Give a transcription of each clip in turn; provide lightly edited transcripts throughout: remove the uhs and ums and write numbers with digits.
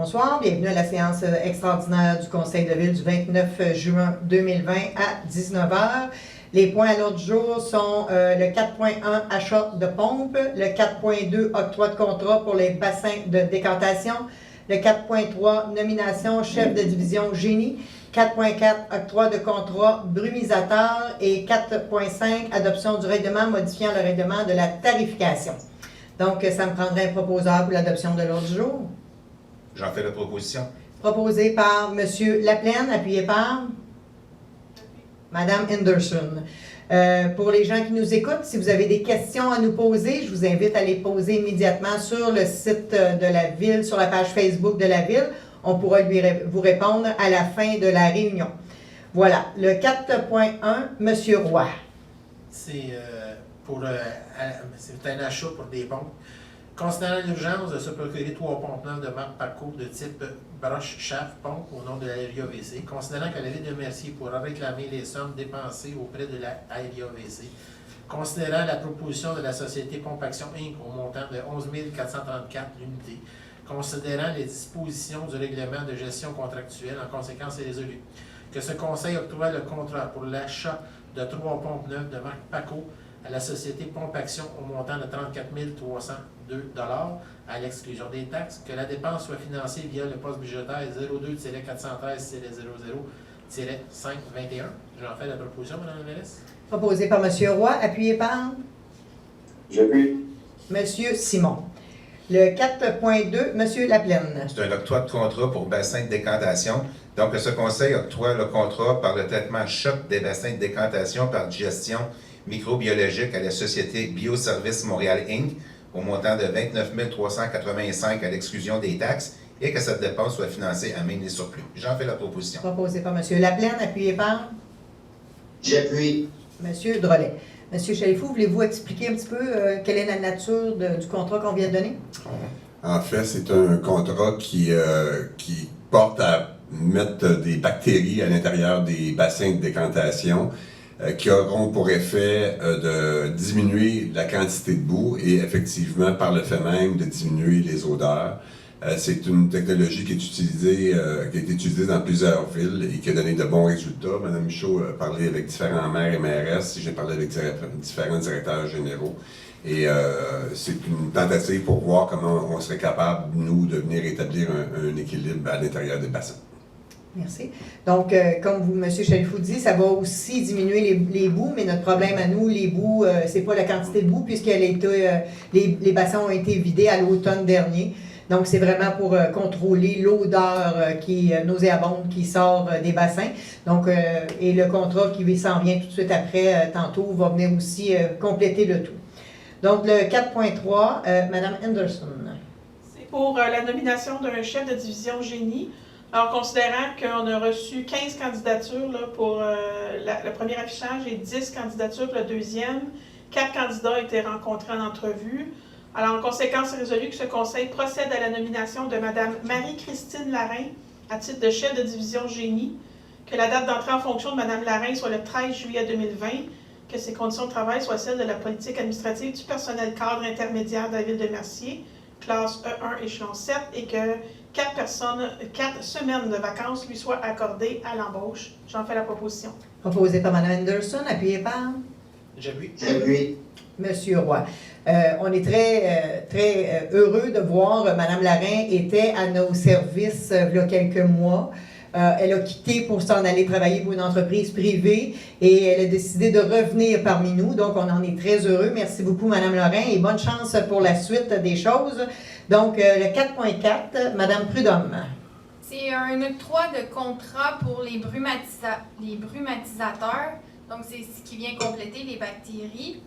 Bonsoir, bienvenue à la séance extraordinaire du Conseil de ville du 29 juin 2020 à 19h. Les points à l'ordre du jour sont le 4.1 achat de pompes, le 4.2 octroi de contrat pour les bassins de décantation, le 4.3 nomination chef de division génie, 4.4 octroi de contrat brumisateur et 4.5 adoption du règlement modifiant le règlement de la tarification. Donc, ça me prendrait un proposeur pour l'adoption de l'ordre du jour. J'en fais la proposition. Proposé par M. Laplaine, appuyé par Mme Henderson. Pour les gens qui nous écoutent, si vous avez des questions à nous poser, je vous invite à les poser immédiatement sur le site de la Ville, sur la page Facebook de la Ville. On pourra vous répondre à la fin de la réunion. Voilà, le 4.1, M. Roy. C'est un achat pour des pompes. Considérant l'urgence de se procurer 3 pompes neuves de marque Paco de type broche shaft pompe au nom de l'Aéria VC, considérant que la Ville de Mercier pourra réclamer les sommes dépensées auprès de l'Aéria VC, considérant la proposition de la société Pompe Action Inc. au montant de 11 434 l'unité, considérant les dispositions du règlement de gestion contractuelle, en conséquence est résolu que ce Conseil octroie le contrat pour l'achat de 3 pompes neuves de marque Paco à la société Pompe Action au montant de 34 302 à l'exclusion des taxes, que la dépense soit financée via le poste budgétaire 02-413-00-521. J'en fais la proposition, Mme la ministre. Proposé par M. Roy, appuyé par J'appuie. M. Simon. Le 4.2, M. Laplaine. C'est un octroi de contrat pour bassin de décantation. Donc, ce conseil octroie le contrat par le traitement choc des bassins de décantation par gestion microbiologique à la société Bioservice Montréal Inc. au montant de 29 385 à l'exclusion des taxes et que cette dépense soit financée à main surplus. J'en fais la proposition. Proposé par M. Laplaine, appuyé par J'appuie. M. Drolet. M. Chalifou, voulez-vous expliquer un petit peu quelle est la nature du contrat qu'on vient de donner? En fait, c'est un contrat qui porte à mettre des bactéries à l'intérieur des bassins de décantation qui auront pour effet de diminuer la quantité de boue et effectivement, par le fait même, de diminuer les odeurs. C'est une technologie qui a été utilisée dans plusieurs villes et qui a donné de bons résultats. Mme Michaud a parlé avec différents maires et mairesses, j'ai parlé avec différents directeurs généraux. Et c'est une tentative pour voir comment on serait capable, nous, de venir établir un équilibre à l'intérieur des bassins. Merci. Donc, comme M. Chalifou dit, ça va aussi diminuer les boues, mais notre problème à nous, les boues, c'est pas la quantité de boue, puisque les bassins ont été vidés à l'automne dernier. Donc, c'est vraiment pour contrôler l'odeur nauséabonde qui sort des bassins. Donc, et le contrat qui s'en vient tout de suite après, tantôt, va venir aussi compléter le tout. Donc, le 4.3, Mme Henderson. C'est pour la nomination d'un chef de division génie. Alors, considérant qu'on a reçu 15 candidatures là, pour le premier affichage et 10 candidatures pour le deuxième, 4 candidats ont été rencontrés en entrevue. Alors, en conséquence, c'est résolu que ce conseil procède à la nomination de Mme Marie-Christine Larin à titre de chef de division génie, que la date d'entrée en fonction de Mme Larin soit le 13 juillet 2020, que ses conditions de travail soient celles de la politique administrative du personnel cadre intermédiaire de la Ville de Mercier, classe E1, échelon 7, et que 4 semaines de vacances lui soient accordées à l'embauche. J'en fais la proposition. Proposé par Mme Henderson, appuyé par J'appuie. J'appuie. Monsieur Roy. On est très heureux de voir Mme Larin était à nos services il y a quelques mois. Elle a quitté pour s'en aller travailler pour une entreprise privée et elle a décidé de revenir parmi nous. Donc, on en est très heureux. Merci beaucoup, Mme Larin, et bonne chance pour la suite des choses. Donc, le 4.4, Mme Prudhomme. C'est un octroi de contrat pour les brumatisateurs. Donc, c'est ce qui vient compléter les bactéries.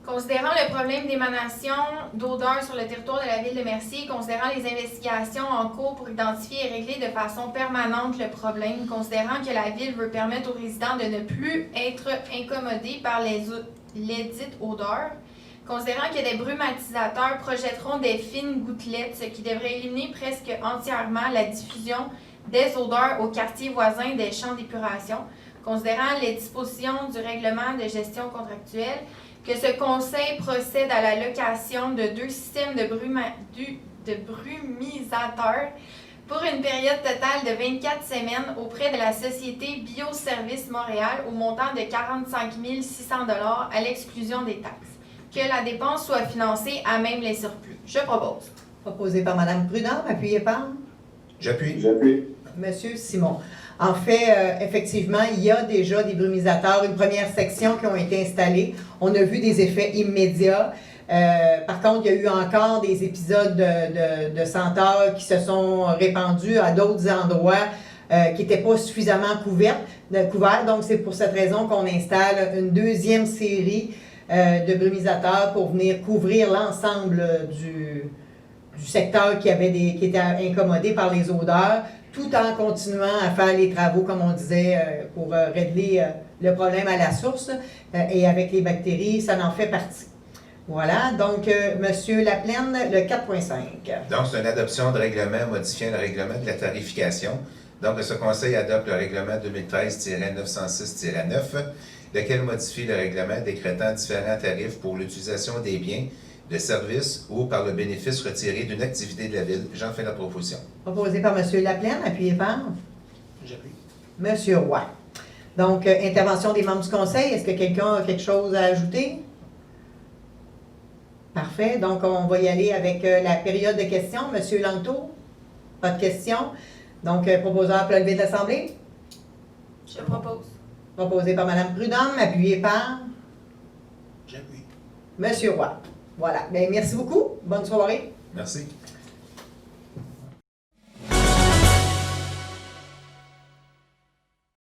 Considérant le problème d'émanation d'odeur sur le territoire de la Ville de Mercier, considérant les investigations en cours pour identifier et régler de façon permanente le problème, considérant que la Ville veut permettre aux résidents de ne plus être incommodés par les dites odeurs, considérant que des brumatisateurs projetteront des fines gouttelettes, ce qui devrait éliminer presque entièrement la diffusion des odeurs aux quartiers voisins des champs d'épuration, considérant les dispositions du règlement de gestion contractuelle, que ce conseil procède à la location de 2 systèmes de brumisateurs pour une période totale de 24 semaines auprès de la société Bioservice Montréal au montant de 45 600 $ à l'exclusion des taxes. Que la dépense soit financée à même les surplus. Je propose. Proposé par Mme Prudhomme, appuyé par J'appuie. J'appuie. Monsieur Simon. En fait, effectivement, il y a déjà des brumisateurs, une première section qui ont été installés. On a vu des effets immédiats. Par contre, il y a eu encore des épisodes de senteurs qui se sont répandus à d'autres endroits qui n'étaient pas suffisamment couverts. Donc, c'est pour cette raison qu'on installe une deuxième série de brumisateurs pour venir couvrir l'ensemble du secteur qui était incommodé par les odeurs, tout en continuant à faire les travaux, comme on disait, pour régler le problème à la source. Et avec les bactéries, ça en fait partie. Voilà, donc, Monsieur Laplaine, le 4.5. Donc, c'est une adoption de règlement modifiant le règlement de la tarification. Donc, ce Conseil adopte le règlement 2013-906-9, lequel modifie le règlement décrétant différents tarifs pour l'utilisation des biens, de services ou par le bénéfice retiré d'une activité de la Ville. J'en fais la proposition. Proposé par Monsieur Laplaine, appuyé par J'appuie. Monsieur Roy. Donc, intervention des membres du Conseil. Est-ce que quelqu'un a quelque chose à ajouter? Parfait. Donc, on va y aller avec la période de questions. Monsieur Langto, pas de questions. Donc, proposeur pour le lever de l'Assemblée. Je propose. Proposé par Mme Prudhomme, appuyé par J'appuie. Monsieur Roy. Voilà. Bien, merci beaucoup. Bonne soirée. Merci.